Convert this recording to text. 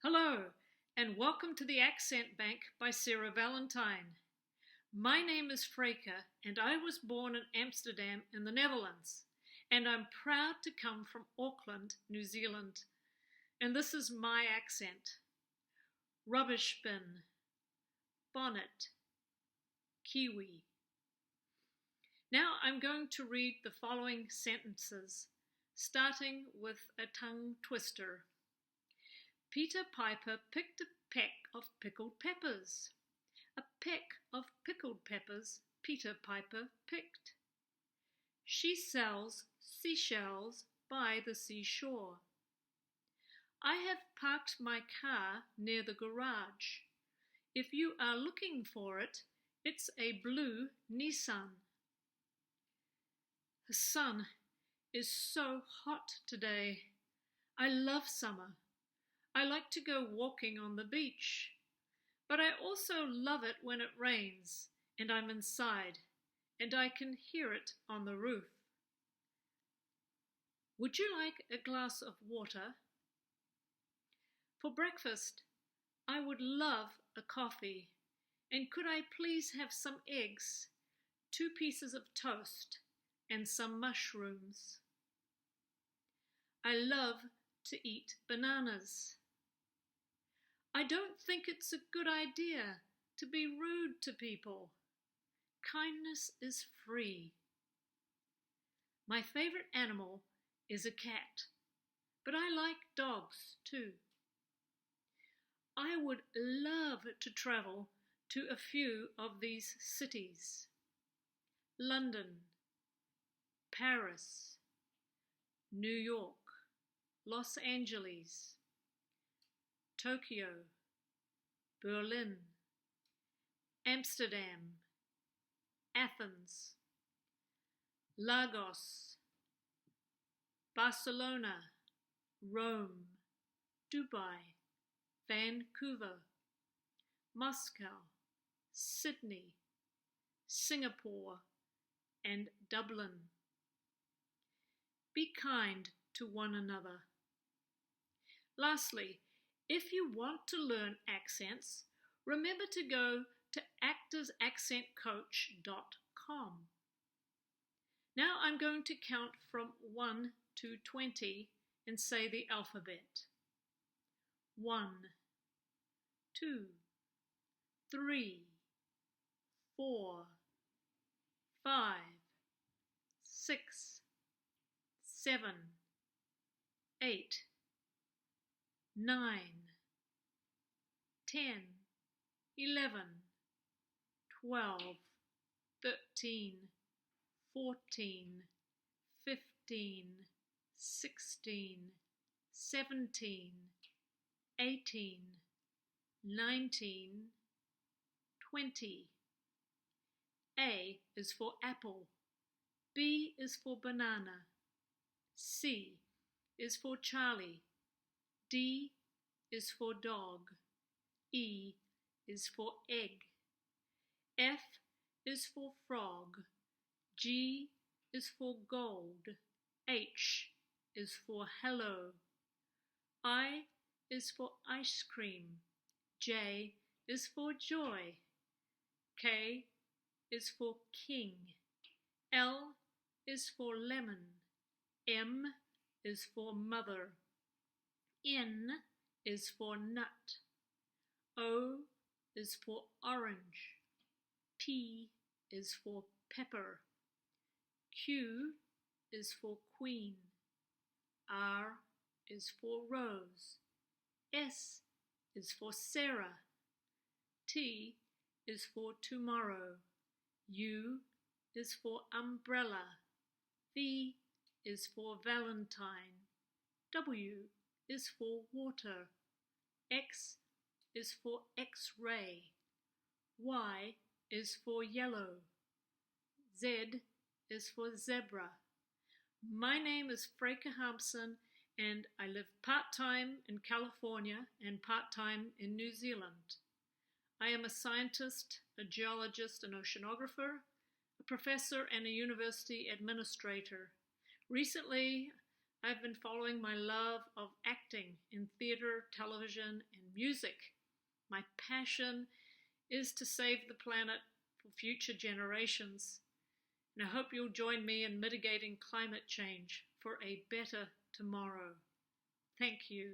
Hello, and welcome to the Accent Bank by Sarah Valentine. My name is Frayka, and I was born in Amsterdam in the Netherlands, and I'm proud to come from Auckland, New Zealand. And this is my accent. Rubbish bin, bonnet, kiwi. Now I'm going to read the following sentences, starting with a tongue twister. Peter Piper picked a peck of pickled peppers. A peck of pickled peppers Peter Piper picked. She sells seashells by the seashore. I have parked my car near the garage. If you are looking for it, it's a blue Nissan. The sun is so hot today. I love summer. I like to go walking on the beach, but I also love it when it rains and I'm inside and I can hear it on the roof. Would you like a glass of water? For breakfast, I would love a coffee, and could I please have some eggs, 2 pieces of toast, and some mushrooms? I love to eat bananas. I don't think it's a good idea to be rude to people. Kindness is free. My favorite animal is a cat, but I like dogs too. I would love to travel to a few of these cities: London, Paris, New York, Los Angeles, Tokyo, Berlin, Amsterdam, Athens, Lagos, Barcelona, Rome, Dubai, Vancouver, Moscow, Sydney, Singapore, and Dublin. Be kind to one another. Lastly, if you want to learn accents, remember to go to actorsaccentcoach.com. Now I'm going to count from 1 to 20 and say the alphabet. 1, 2, 3, 4, 5, 6, 7, 8, 9, 10, 11, 12, 13, 14, 15, 16, 17, 18, 19, 20. A is for apple. B is for banana. C is for Charlie. D is for dog. E is for egg. F is for frog. G is for gold. H is for hello. I is for ice cream. J is for joy. K is for king. L is for lemon. M is for mother. N is for nut. O is for orange. P is for pepper. Q is for queen. R is for rose. S is for Sarah. T is for tomorrow. U is for umbrella. V is for Valentine. W is for water. X is for X-ray. Y is for yellow. Z is for zebra. My name is Frayka and I live part-time in California and part-time in New Zealand. I am a scientist, a geologist, an oceanographer, a professor and a university administrator. Recently, I've been following my love of acting in theatre, television, and music. My passion is to save the planet for future generations, and I hope you'll join me in mitigating climate change for a better tomorrow. Thank you.